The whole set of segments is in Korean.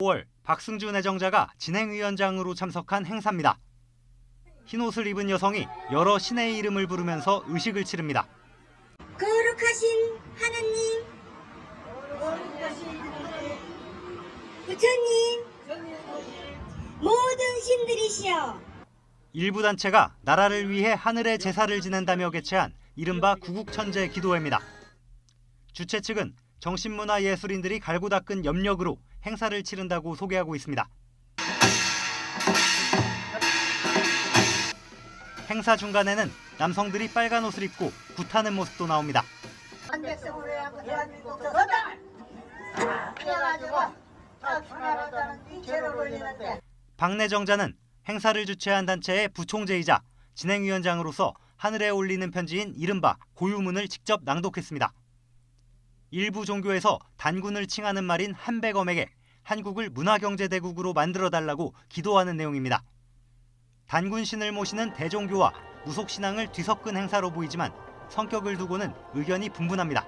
5월 박승주 내정자가 진행위원장으로 참석한 행사입니다. 흰옷을 입은 여성이 여러 신의 이름을 부르면서 의식을 치릅니다. 거룩하신 하나님, 부처님, 모든 신들이시여. 일부 단체가 나라를 위해 하늘의 제사를 지낸다며 개최한 이른바 구국천재 기도회입니다. 주최 측은 정신문화예술인들이 갈고 닦은 염력으로 행사를 치른다고 소개하고 있습니다. 행사 중간에는 남성들이 빨간 옷을 입고 굿하는 모습도 나옵니다. 박 내정자는 행사를 주최한 단체의 부총재이자 진행위원장으로서 하늘에 올리는 편지인 이른바 고유문을 직접 낭독했습니다. 일부 종교에서 단군을 칭하는 말인 한백엄에게 한국을 문화경제대국으로 만들어달라고 기도하는 내용입니다. 단군신을 모시는 대종교와 무속신앙을 뒤섞은 행사로 보이지만 성격을 두고는 의견이 분분합니다.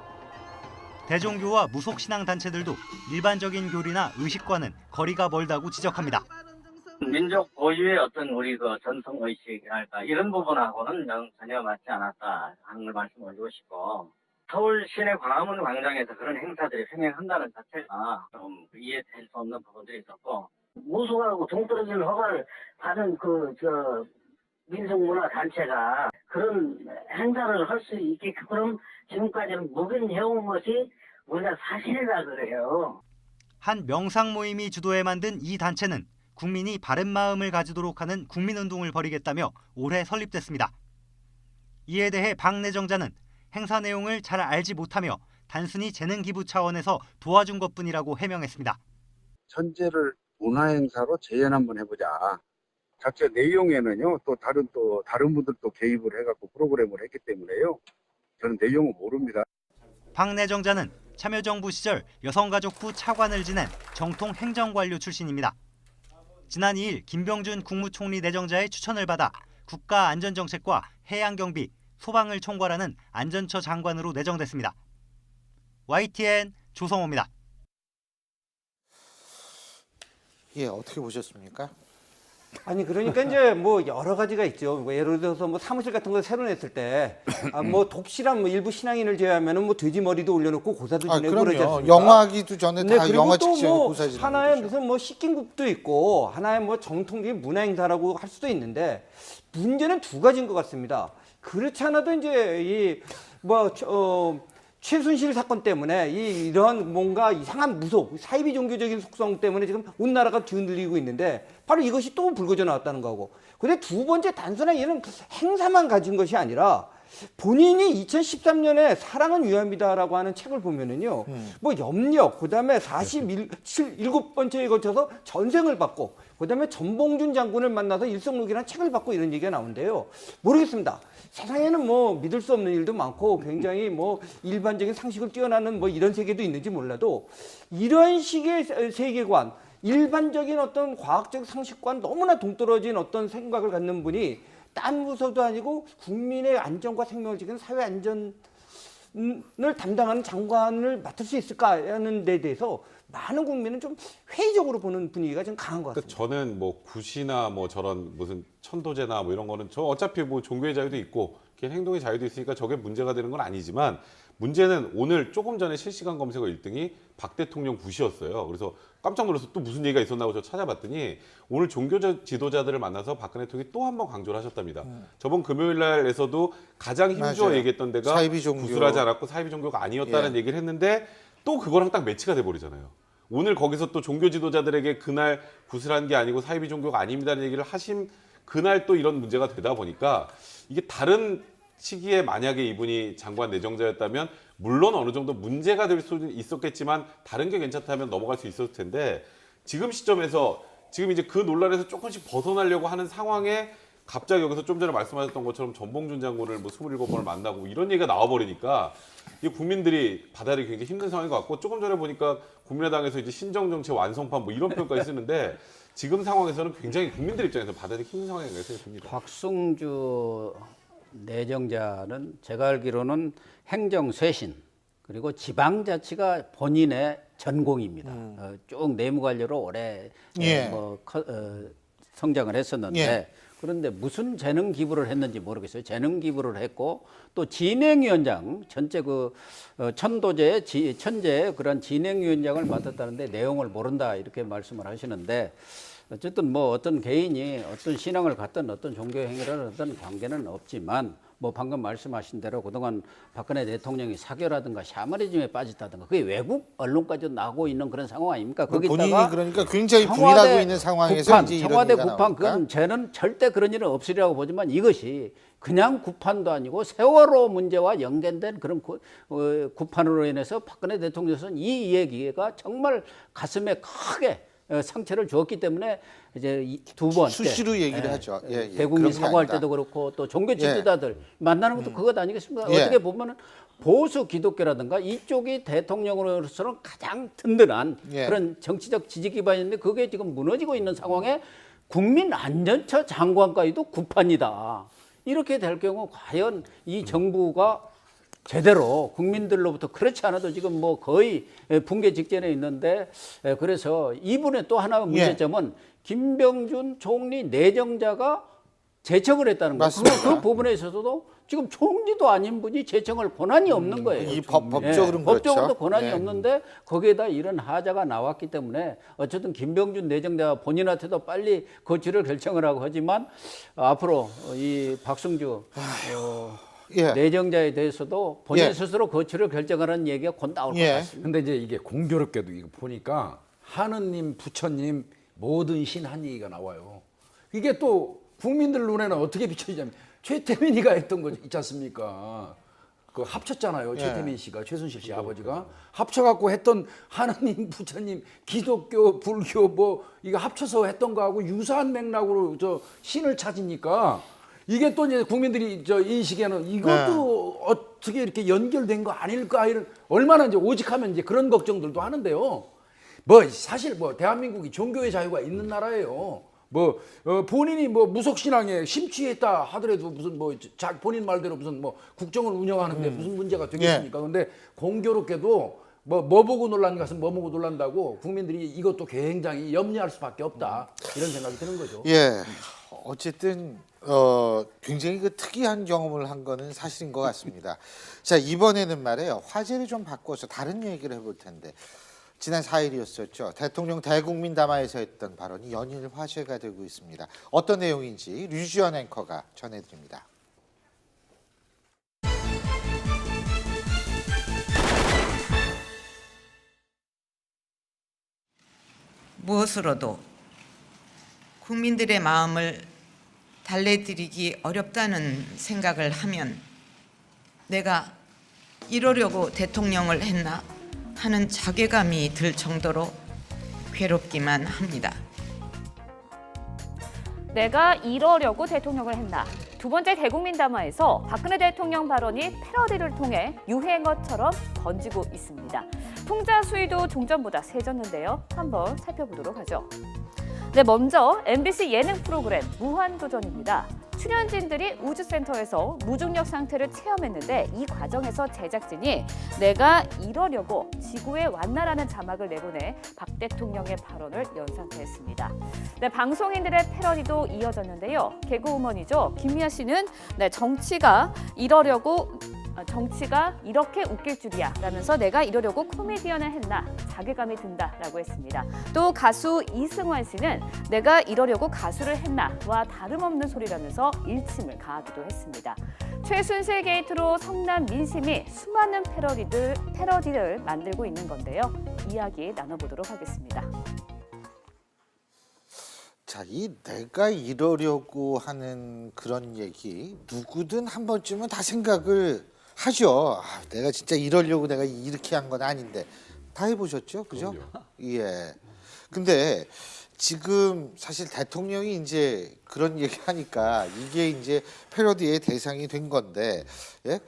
대종교와 무속신앙 단체들도 일반적인 교리나 의식과는 거리가 멀다고 지적합니다. 민족 고유의 어떤 우리 그 전통 의식이랄까 이런 부분하고는 전혀 맞지 않았다 하는 걸 말씀드리고 싶고, 서울 시내 광화문 광장에서 그런 행사들이 평행한다는 자체가 좀 이해될 수 없는 부분들이 있었고, 무속하고 동떨어진 허가를 받은 민속문화 단체가 그런 행사를 할 수 있게끔 그럼 지금까지는 묵인해온 것이 우리가 사실이라 그래요. 한 명상 모임이 주도해 만든 이 단체는 국민이 바른 마음을 가지도록 하는 국민운동을 벌이겠다며 올해 설립됐습니다. 이에 대해 박 내정자는 행사 내용을 잘 알지 못하며 단순히 재능 기부 차원에서 도와준 것뿐이라고 해명했습니다. 천재를 문화행사로 재현 한번 해보자. 자체 내용에는요, 또 다른 분들도 개입을 해갖고 프로그램을 했기 때문에요. 저는 내용은 모릅니다. 박 내정자는 참여정부 시절 여성가족부 차관을 지낸 정통 행정관료 출신입니다. 지난 2일 김병준 국무총리 내정자의 추천을 받아 국가안전정책과 해양경비, 소방을 총괄하는 안전처 장관으로 내정됐습니다. YTN 조성호입니다. 예, 어떻게 보셨습니까? 아니 그러니까 이제 뭐 여러 가지가 있죠. 뭐 예를 들어서 뭐 사무실 같은 거 새로 냈을 때 뭐 독실한 뭐 일부 신앙인을 제외하면은 뭐 돼지 머리도 올려놓고 고사도 지내고 그러지 그럼요. 않습니까? 영화하기도 전에 네, 다 그리고 영화 또 직전에 뭐 고사 지내고 하나의 그러죠. 무슨 뭐 식긴국도 있고 하나의 뭐 정통적인 문화 행사라고 할 수도 있는데 문제는 두 가지인 것 같습니다. 그렇지 않아도 이제 최순실 사건 때문에 이런 뭔가 이상한 무속, 사이비 종교적인 속성 때문에 지금 온 나라가 뒤흔들리고 있는데 바로 이것이 또 불거져 나왔다는 거고. 근데 두 번째 단순한 얘는 행사만 가진 것이 아니라 본인이 2013년에 사랑은 위험이다라고 하는 책을 보면은요, 뭐 염력, 그다음에 47번째에 거쳐서 전생을 받고, 그다음에 전봉준 장군을 만나서 일성록이라는 책을 받고 이런 얘기가 나오는데요. 모르겠습니다. 세상에는 뭐 믿을 수 없는 일도 많고 굉장히 뭐 일반적인 상식을 뛰어나는 뭐 이런 세계도 있는지 몰라도 이런 식의 세계관, 일반적인 어떤 과학적 상식과는 너무나 동떨어진 어떤 생각을 갖는 분이 딴 부서도 아니고 국민의 안전과 생명을 지키는 사회 안전을 담당하는 장관을 맡을 수 있을까 하는 데 대해서 많은 국민은 좀 회의적으로 보는 분위기가 좀 강한 것 같습니다. 저는 뭐 굿이나 뭐 저런 무슨 천도제나 뭐 이런 거는 저 어차피 뭐 종교의 자유도 있고 개인 행동의 자유도 있으니까 저게 문제가 되는 건 아니지만, 문제는 오늘 조금 전에 실시간 검색어 1등이 박 대통령 굿이었어요. 그래서 깜짝 놀라서 또 무슨 얘기가 있었나 고 저 찾아봤더니 오늘 종교 지도자들을 만나서 박근혜 대통령이 또 한 번 강조를 하셨답니다. 저번 금요일 날에서도 가장 힘주어 맞아요. 얘기했던 데가 사이비 종교. 구술하지 않았고 사이비 종교가 아니었다는 예. 얘기를 했는데 또 그거랑 딱 매치가 돼버리잖아요. 오늘 거기서 또 종교 지도자들에게 그날 구슬한 게 아니고 사이비 종교가 아닙니다는 얘기를 하신 그날 또 이런 문제가 되다 보니까, 이게 다른 시기에 만약에 이분이 장관 내정자였다면 물론 어느 정도 문제가 될 수는 있었겠지만 다른 게 괜찮다면 넘어갈 수 있었을 텐데, 지금 시점에서 지금 이제 그 논란에서 조금씩 벗어나려고 하는 상황에 갑자기 여기서 좀 전에 말씀하셨던 것처럼 전봉준 장군을 뭐 27번을 만나고 이런 얘기가 나와버리니까 이 국민들이 받아들이기 굉장히 힘든 상황인 것 같고, 조금 전에 보니까 국민의당에서 이제 신정정책 완성판 뭐 이런 표현까지 쓰는데 지금 상황에서는 굉장히 국민들 입장에서 받아들이기 힘든 상황이 생각됩니다. 박승주 내정자는 제가 알기로는 행정쇄신, 그리고 지방자치가 본인의 전공입니다. 쭉 내무관료로 오래 예. 성장을 했었는데 예. 그런데 무슨 재능 기부를 했는지 모르겠어요. 재능 기부를 했고 또 진행위원장 전체 천도제 천재 그런 진행위원장을 맡았다는데 내용을 모른다 이렇게 말씀을 하시는데 어쨌든 뭐 어떤 개인이 어떤 신앙을 갖든 어떤 종교 행위를 하든 관계는 없지만 뭐 방금 말씀하신 대로 그동안 박근혜 대통령이 사교라든가 샤머니즘에 빠졌다든가 그게 외국 언론까지 나오고 있는 그런 상황 아닙니까? 본인이 거기다가 그러니까 굉장히 부인하고 있는 상황에서 구판, 이제 이런 청와대 얘기가 구판 나오니까. 그건 저는 절대 그런 일은 없으리라고 보지만 이것이 그냥 구판도 아니고 세월호 문제와 연관된 그런 구판으로 인해서 박근혜 대통령은 이 얘기가 정말 가슴에 크게 상처를 주었기 때문에 이제 두 번째 수시로 얘기를 하죠. 예, 예. 대국민 그런 게 사과할 아니다. 때도 그렇고 또 종교 지도자들 만나는 것도 그것 아니겠습니까? 예. 어떻게 보면은 보수 기독교라든가 이쪽이 대통령으로서는 가장 든든한 예. 그런 정치적 지지 기반인데 그게 지금 무너지고 있는 상황에 국민안전처 장관까지도 구판이다. 이렇게 될 경우 과연 이 정부가 제대로 국민들로부터 그렇지 않아도 지금 뭐 거의 붕괴 직전에 있는데 그래서 이분의 또 하나의 문제점은 김병준 총리 내정자가 제청을 했다는 거예요. 그 부분에 있어서도 지금 총리도 아닌 분이 제청할 권한이 없는 거예요. 이 법적으로는 법적으로도 그렇죠. 권한이 네. 없는데 거기에다 이런 하자가 나왔기 때문에 어쨌든 김병준 내정자가 본인한테도 빨리 거취를 결정을 하고 하지만 앞으로 이 박승주 예. 내정자에 대해서도 본인 예. 스스로 거취를 결정하라는 얘기가 곧 나올 것 예. 같습니다. 근데 이제 이게 공교롭게도 이거 보니까 하느님, 부처님 모든 신 한 얘기가 나와요. 이게 또 국민들 눈에는 어떻게 비춰지냐면 최태민이가 했던 거 있지 않습니까? 그 합쳤잖아요. 최태민 씨가 최순실 씨 아버지가 합쳐갖고 했던 하느님, 부처님, 기독교, 불교 뭐 이거 합쳐서 했던 거하고 유사한 맥락으로 저 신을 찾으니까 이게 또 이제 국민들이 저 인식에는 이것도 어떻게 이렇게 연결된 거 아닐까 이런 얼마나 이제 오직하면 이제 그런 걱정들도 하는데요. 뭐 사실 뭐 대한민국이 종교의 자유가 있는 나라예요. 뭐 본인이 뭐 무속 신앙에 심취했다 하더라도 무슨 뭐 본인 말대로 무슨 뭐 국정을 운영하는데 무슨 문제가 되겠습니까? 근데 공교롭게도 뭐 보고 놀란 것은 뭐 보고 놀란다고 국민들이 이것도 굉장히 염려할 수밖에 없다 이런 생각이 드는 거죠. 예. 어쨌든 굉장히 그 특이한 경험을 한 거는 사실인 것 같습니다. 자, 이번에는 말이에요. 화제를 좀 바꿔서 다른 얘기를 해볼 텐데 지난 4일이었었죠. 대통령 대국민 담화에서 했던 발언이 연일 화제가 되고 있습니다. 어떤 내용인지 류지연 앵커가 전해드립니다. 무엇으로도 국민들의 마음을 달래드리기 어렵다는 생각을 하면 내가 이러려고 대통령을 했나 하는 자괴감이 들 정도로 괴롭기만 합니다. 내가 이러려고 대통령을 했나. 두 번째 대국민 담화에서 박근혜 대통령 발언이 패러디를 통해 유행어처럼 번지고 있습니다. 풍자 수위도 종전보다 세졌는데요. 한번 살펴보도록 하죠. 네, 먼저 MBC 예능 프로그램 무한도전입니다. 출연진들이 우주센터에서 무중력 상태를 체험했는데 이 과정에서 제작진이 내가 이러려고 지구에 왔나라는 자막을 내보내 박 대통령의 발언을 연상케 했습니다. 네, 방송인들의 패러디도 이어졌는데요. 개그우먼이죠. 김미아 씨는 네, 정치가 이렇게 웃길 줄이야 라면서 내가 이러려고 코미디언을 했나 자괴감이 든다라고 했습니다. 또 가수 이승환 씨는 내가 이러려고 가수를 했나와 다름없는 소리라면서 일침을 가하기도 했습니다. 최순실 게이트로 성난 민심이 수많은 패러디를 만들고 있는 건데요. 이야기 나눠보도록 하겠습니다. 자, 이 내가 이러려고 하는 그런 얘기 누구든 한 번쯤은 다 생각을 하죠. 내가 진짜 이러려고 내가 이렇게 한 건 아닌데 다 해보셨죠, 그죠? 예. 근데 지금 사실 대통령이 이제 그런 얘기하니까 이게 이제 패러디의 대상이 된 건데, 예?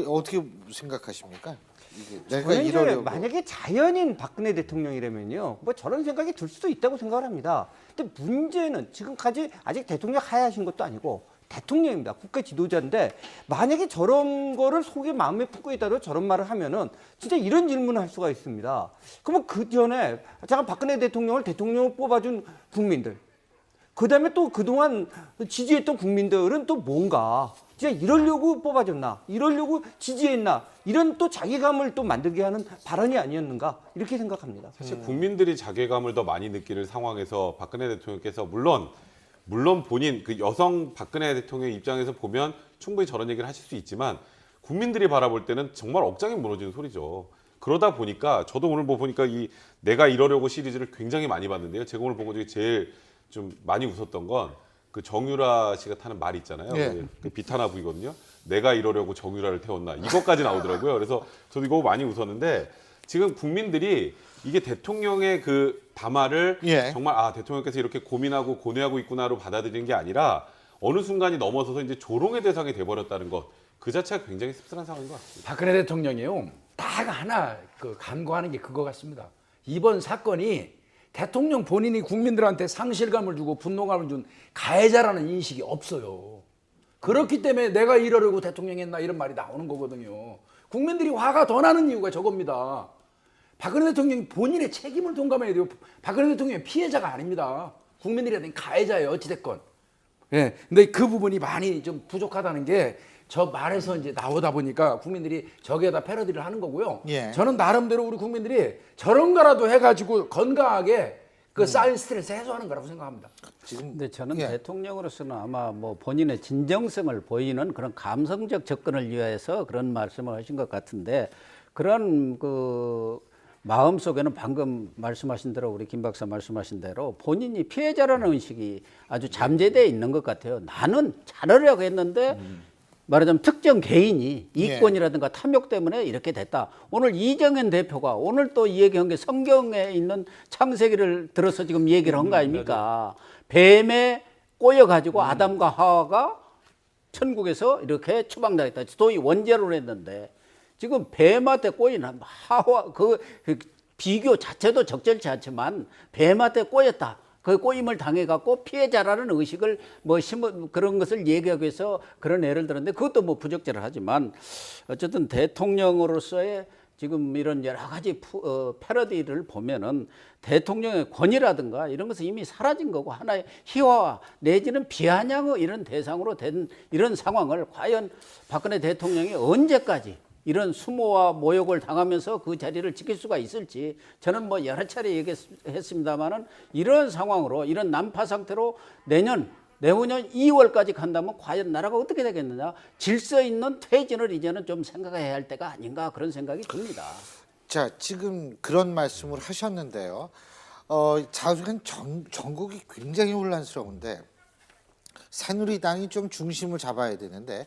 어떻게 생각하십니까? 이게 내가 저는 이제 이러려고. 만약에 자연인 박근혜 대통령이라면요, 뭐 저런 생각이 들 수도 있다고 생각을 합니다. 근데 문제는 지금까지 아직 대통령 하야하신 것도 아니고 대통령입니다. 국가 지도자인데 만약에 저런 거를 속에 마음에 품고 있다고 저런 말을 하면은 진짜 이런 질문을 할 수가 있습니다. 그러면 그 전에 잠깐 박근혜 대통령을 대통령으로 뽑아준 국민들, 그다음에 또 그동안 지지했던 국민들은 또 뭔가 진짜 이러려고 뽑아줬나, 이러려고 지지했나, 이런 또 자괴감을 또 만들게 하는 발언이 아니었는가 이렇게 생각합니다. 사실 국민들이 자괴감을 더 많이 느끼는 상황에서 박근혜 대통령께서 물론 본인 그 여성 박근혜 대통령 입장에서 보면 충분히 저런 얘기를 하실 수 있지만 국민들이 바라볼 때는 정말 억장이 무너지는 소리죠. 그러다 보니까 저도 오늘 보니까 이 내가 이러려고 시리즈를 굉장히 많이 봤는데요. 제가 오늘 본 것 중에 제일 좀 많이 웃었던 건 그 정유라 씨가 타는 말 있잖아요. 예. 그 비타나부이거든요. 내가 이러려고 정유라를 태웠나 이것까지 나오더라고요. 그래서 저도 이거 많이 웃었는데 지금 국민들이 이게 대통령의 그 담화를 예. 정말 대통령께서 이렇게 고민하고 고뇌하고 있구나로 받아들이는 게 아니라 어느 순간이 넘어서서 이제 조롱의 대상이 돼버렸다는 것 그 자체가 굉장히 씁쓸한 상황인 것 같습니다. 박근혜 대통령이요. 딱 하나 간과하는 게 그거 같습니다. 이번 사건이 대통령 본인이 국민들한테 상실감을 주고 분노감을 준 가해자라는 인식이 없어요. 그렇기 때문에 내가 이러려고 대통령 했나 이런 말이 나오는 거거든요. 국민들이 화가 더 나는 이유가 저겁니다. 박근혜 대통령이 본인의 책임을 동감해야 돼요. 박근혜 대통령이 피해자가 아닙니다. 국민들이 가해자예요. 어찌됐건. 예. 근데 그 부분이 많이 좀 부족하다는 게 저 말에서 이제 나오다 보니까 국민들이 저기에다 패러디를 하는 거고요. 예. 저는 나름대로 우리 국민들이 저런 거라도 해가지고 건강하게 그 쌓인 스트레스 해소하는 거라고 생각합니다. 근데 저는 예. 대통령으로서는 아마 뭐 본인의 진정성을 보이는 그런 감성적 접근을 위해서 그런 말씀을 하신 것 같은데 그런 그 마음 속에는 방금 말씀하신 대로 우리 김 박사 말씀하신 대로 본인이 피해자라는 의식이 아주 잠재되어 있는 것 같아요. 나는 잘하려고 했는데 말하자면 특정 개인이 이권이라든가 탐욕 때문에 이렇게 됐다. 오늘 이정현 대표가 오늘 또 이 얘기한 게 성경에 있는 창세기를 들어서 지금 얘기를 한 거 아닙니까? 뱀에 꼬여가지고 아담과 하와가 천국에서 이렇게 추방당했다. 소위 원죄를 했는데 지금 뱀한테 꼬인 하와 그 비교 자체도 적절치 않지만 뱀한테 꼬였다. 그 꼬임을 당해갖고 피해자라는 의식을 그런 것을 얘기하기 위해서 그런 예를 들었는데 그것도 뭐 부적절을 하지만 어쨌든 대통령으로서의 지금 이런 여러 가지 패러디를 보면은 대통령의 권위라든가 이런 것은 이미 사라진 거고 하나의 희화화 내지는 비아냥의 이런 대상으로 된 이런 상황을 과연 박근혜 대통령이 언제까지 이런 수모와 모욕을 당하면서 그 자리를 지킬 수가 있을지 저는 뭐 여러 차례 얘기했습니다만은 이런 상황으로 이런 난파 상태로 내년 2월까지 간다면 과연 나라가 어떻게 되겠느냐 질서 있는 퇴진을 이제는 좀 생각해야 할 때가 아닌가 그런 생각이 듭니다. 자, 지금 그런 말씀을 하셨는데요. 자주간 전국이 굉장히 혼란스러운데 새누리당이 좀 중심을 잡아야 되는데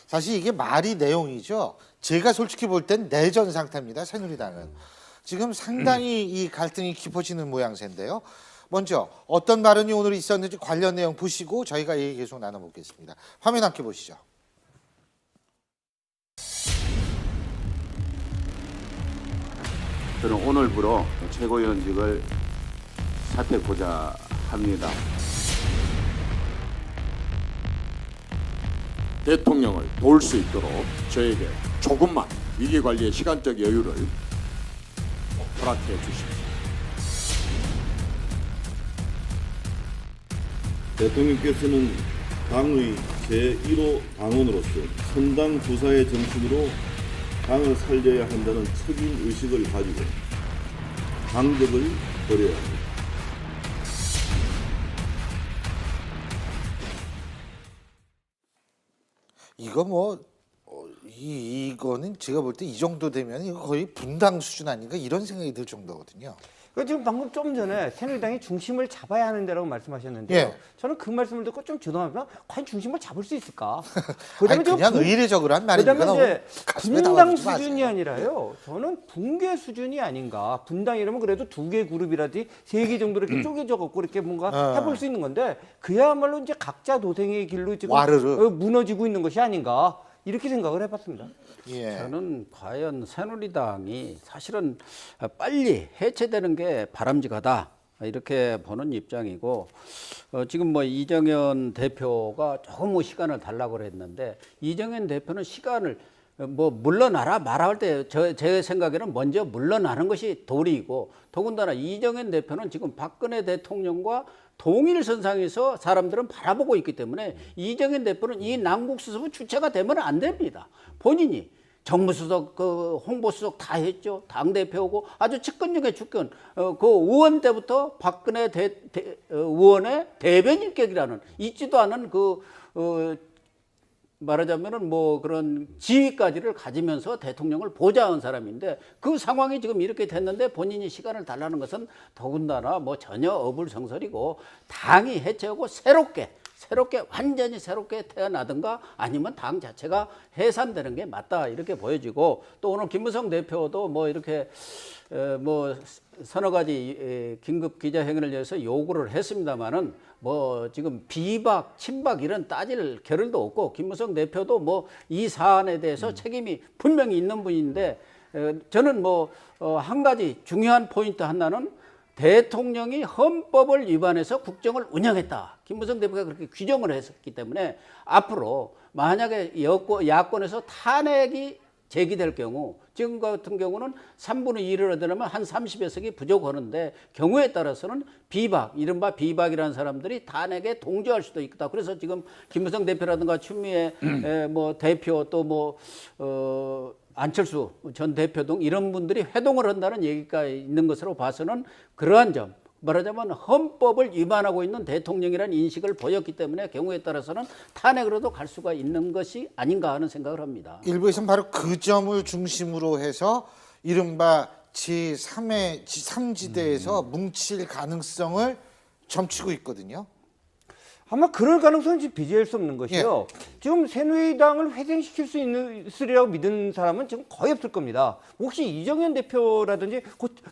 사실 이게 말이 내용이죠. 제가 솔직히 볼 땐 내전 상태입니다. 새누리당은. 지금 상당히 이 갈등이 깊어지는 모양새인데요. 먼저 어떤 발언이 오늘 있었는지 관련 내용 보시고 저희가 얘기 계속 나눠보겠습니다. 화면 함께 보시죠. 저는 오늘부로 최고위원직을 사퇴하고자 합니다. 대통령을 도울 수 있도록 저에게 조금만 위기관리의 시간적 여유를 허락해 주십시오. 대통령께서는 당의 제1호 당원으로서 선당 부사의 정신으로 당을 살려야 한다는 책임의식을 가지고 강적을 벌여야 합니다. 이거 이거는 제가 볼 때 이 정도 되면 이거 거의 분당 수준 아닌가 이런 생각이 들 정도거든요. 지금 방금 좀 전에 새누리당이 중심을 잡아야 하는데라고 말씀하셨는데요. 예. 저는 그 말씀을 듣고 좀 죄송하지만 과연 중심을 잡을 수 있을까? 아니, 그냥 의례적으로 한 말이니까 그다음에 이제 분당 수준이 아니라요. 저는 붕괴 수준이 아닌가. 분당이라면 그래도 2개 그룹이라든지 3개 정도 이렇게 쪼개져 갖고 이렇게 뭔가 해볼 수 있는 건데 그야말로 이제 각자 도생의 길로 지금 와르르. 무너지고 있는 것이 아닌가. 이렇게 생각을 해봤습니다. 예. 저는 과연 새누리당이 사실은 빨리 해체되는 게 바람직하다. 이렇게 보는 입장이고 지금 뭐 이정현 대표가 조금 뭐 시간을 달라고 그랬는데 이정현 대표는 시간을 뭐 물러나라 말할 때 제 생각에는 먼저 물러나는 것이 도리이고 더군다나 이정현 대표는 지금 박근혜 대통령과 동일선상에서 사람들은 바라보고 있기 때문에 이정현 대표는 이 남국수습의 주체가 되면 안 됩니다. 본인이 정무수석, 그 홍보수석 다 했죠. 당대표고 아주 측근 중에 측근. 그 의원 때부터 박근혜 의원의 대변인격이라는 있지도 않은 말하자면은 뭐 그런 지위까지를 가지면서 대통령을 보좌한 사람인데 그 상황이 지금 이렇게 됐는데 본인이 시간을 달라는 것은 더군다나 뭐 전혀 어불성설이고 당이 해체하고 새롭게 완전히 새롭게 태어나든가 아니면 당 자체가 해산되는 게 맞다 이렇게 보여지고 또 오늘 김무성 대표도 뭐 이렇게 뭐 서너 가지 긴급 기자회견을 위해서 요구를 했습니다마는 뭐 지금 비박, 친박 이런 따질 겨를도 없고 김무성 대표도 뭐 이 사안에 대해서 책임이 분명히 있는 분인데 저는 뭐 한 가지 중요한 포인트 하나는 대통령이 헌법을 위반해서 국정을 운영했다. 김무성 대표가 그렇게 규정을 했기 때문에 앞으로 만약에 야권에서 탄핵이 제기될 경우 지금 같은 경우는 3분의 2를 얻으려면 한 30여 석이 부족하는데 경우에 따라서는 이른바 비박이라는 사람들이 탄핵에 동조할 수도 있다. 그래서 지금 김무성 대표라든가 추미애 뭐 대표 또 뭐 안철수 전 대표 등 이런 분들이 회동을 한다는 얘기가 있는 것으로 봐서는 그러한 점 말하자면 헌법을 위반하고 있는 대통령이라는 인식을 보였기 때문에 경우에 따라서는 탄핵으로도 갈 수가 있는 것이 아닌가 하는 생각을 합니다. 일부에서는 바로 그 점을 중심으로 해서 이른바 제3지대에서 뭉칠 가능성을 점치고 있거든요. 아마 그럴 가능성은 지금 배제할 수 없는 것이요. 지금 새누리당을 회생시킬 수 있으리라고 믿는 사람은 지금 거의 없을 겁니다. 혹시 이정현 대표라든지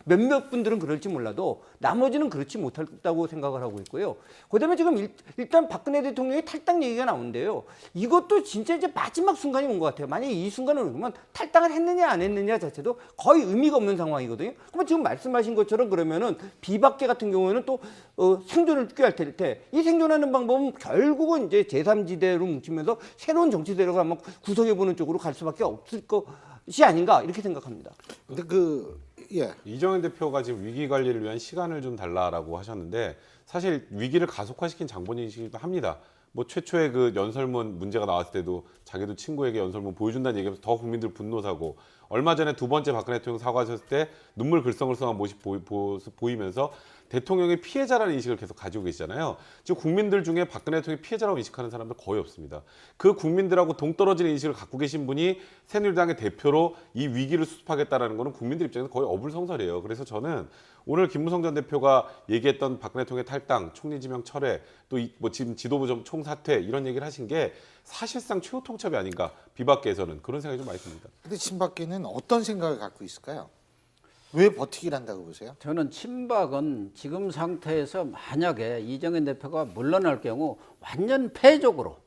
몇몇 분들은 그럴지 몰라도 나머지는 그렇지 못했다고 생각을 하고 있고요. 그다음에 지금 일단 박근혜 대통령의 탈당 얘기가 나오는데요. 이것도 진짜 이제 마지막 순간이 온 것 같아요. 만약에 이 순간을 오면 탈당을 했느냐 안 했느냐 자체도 거의 의미가 없는 상황이거든요. 그러면 지금 말씀하신 것처럼 그러면은 비박계 같은 경우에는 또 생존을 꾀할 텐데 이 생존하는 방법은 결국은 이제 제3지대로 뭉치면서 새로운 정치 세력을 한번 구성해보는 쪽으로 갈 수밖에 없을 것이 아닌가 이렇게 생각합니다. 근데 이정현 대표가 지금 위기 관리를 위한 시간을 좀 달라라고 하셨는데 사실 위기를 가속화시킨 장본인이기도 합니다. 뭐 최초의 그 연설문 문제가 나왔을 때도 자기도 친구에게 연설문 보여준다는 얘기하면서 더 국민들 분노 사고 얼마 전에 두 번째 박근혜 대통령 사과하셨을 때 눈물 글썽글썽한 모습 보이면서 대통령의 피해자라는 인식을 계속 가지고 계시잖아요. 지금 국민들 중에 박근혜 대통령의 피해자라고 인식하는 사람들 거의 없습니다. 그 국민들하고 동떨어지는 인식을 갖고 계신 분이 새누리당의 대표로 이 위기를 수습하겠다는 것은 국민들 입장에서 거의 어불성설이에요. 그래서 저는 오늘 김무성 전 대표가 얘기했던 박근혜 대통령의 탈당, 총리지명 철회, 또 뭐 지금 지도부 총사퇴 이런 얘기를 하신 게 사실상 최후 통첩이 아닌가 비박계에서는 그런 생각이 좀 많이 듭니다. 근데 친박계는 어떤 생각을 갖고 있을까요? 왜 버티기를 한다고 보세요? 저는 친박은 지금 상태에서 만약에 이정현 대표가 물러날 경우 완전 패족으로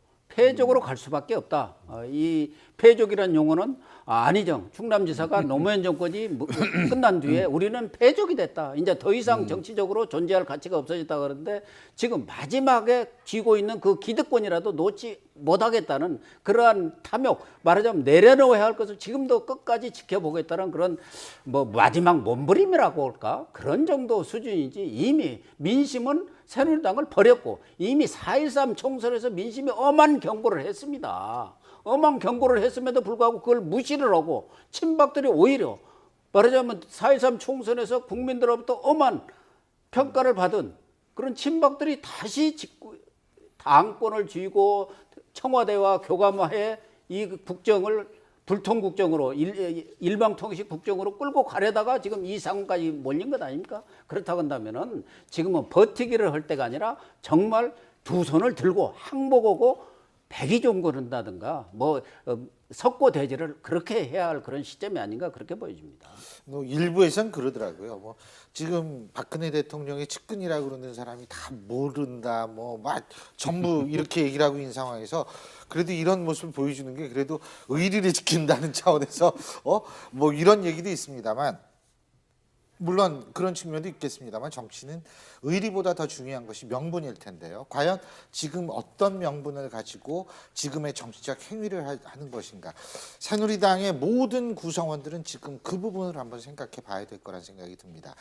갈 수밖에 없다. 이 패족이라는 용어는 안희정 충남지사가 노무현 정권이 끝난 뒤에 우리는 패족이 됐다. 이제 더 이상 정치적으로 존재할 가치가 없어졌다 그러는데 지금 마지막에 쥐고 있는 그 기득권이라도 놓지 못하겠다는 그러한 탐욕, 말하자면 내려놓아야 할 것을 지금도 끝까지 지켜보겠다는 그런 뭐 마지막 몸부림이라고 할까? 그런 정도 수준이지 이미 민심은 새누리당을 버렸고 이미 4.13 총선에서 민심이 엄한 경고를 했습니다. 엄한 경고를 했음에도 불구하고 그걸 무시를 하고 친박들이 오히려 말하자면 4.13 총선에서 국민들로부터 엄한 평가를 받은 그런 친박들이 다시 당권을 쥐고 청와대와 교감해 이 국정을 불통국정으로 일방통식 국정으로 끌고 가려다가 지금 이 상황까지 몰린 것 아닙니까? 그렇다고 한다면은 지금은 버티기를 할 때가 아니라 정말 두 손을 들고 항복하고 백의종군을 한다든가 뭐 석고대지를 그렇게 해야 할 그런 시점이 아닌가 그렇게 보여집니다. 뭐 일부에선 그러더라고요. 뭐 지금 박근혜 대통령의 측근이라고 그러는 사람이 다 모른다, 뭐 막 전부 이렇게 얘기를 하고 있는 상황에서 그래도 이런 모습을 보여주는 게 그래도 의리를 지킨다는 차원에서 뭐 이런 얘기도 있습니다만 물론 그런 측면도 있겠습니다만 정치는 의리보다 더 중요한 것이 명분일 텐데요. 과연 지금 어떤 명분을 가지고 지금의 정치적 행위를 하는 것인가. 새누리당의 모든 구성원들은 지금 그 부분을 한번 생각해 봐야 될 거란 생각이 듭니다.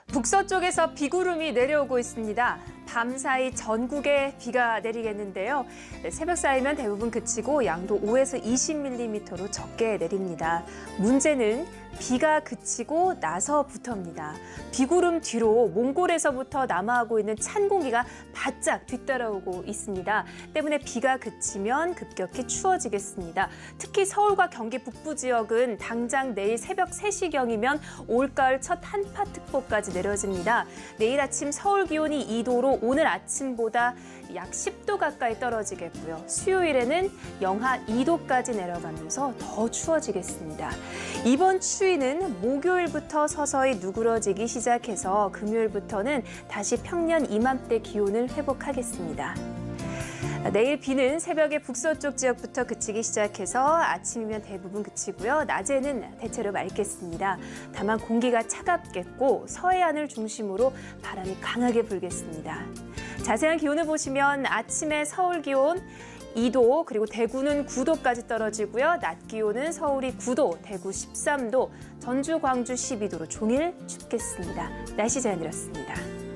북서쪽에서 비구름이 내려오고 있습니다. 밤사이 전국에 비가 내리겠는데요. 새벽 사이면 대부분 그치고 양도 5에서 20mm로 적게 내립니다. 문제는 비가 그치고 나서부터입니다. 비구름 뒤로 몽골에서부터 남하하고 있는 찬 공기가 바짝 뒤따라오고 있습니다. 때문에 비가 그치면 급격히 추워지겠습니다. 특히 서울과 경기 북부 지역은 당장 내일 새벽 3시경이면 올가을 첫 한파특보까지 내려집니다. 내일 아침 서울 기온이 2도로 오늘 아침보다 약 10도 가까이 떨어지겠고요. 수요일에는 영하 2도까지 내려가면서 더 추워지겠습니다. 이번 추위는 목요일부터 서서히 누그러지기 시작해서 금요일부터는 다시 평년 이맘때 기온을 회복하겠습니다. 내일 비는 새벽에 북서쪽 지역부터 그치기 시작해서 아침이면 대부분 그치고요. 낮에는 대체로 맑겠습니다. 다만 공기가 차갑겠고 서해안을 중심으로 바람이 강하게 불겠습니다. 자세한 기온을 보시면 아침에 서울 기온 2도, 그리고 대구는 9도까지 떨어지고요. 낮 기온은 서울이 9도, 대구 13도, 전주, 광주 12도로 종일 춥겠습니다. 날씨 제안이었습니다.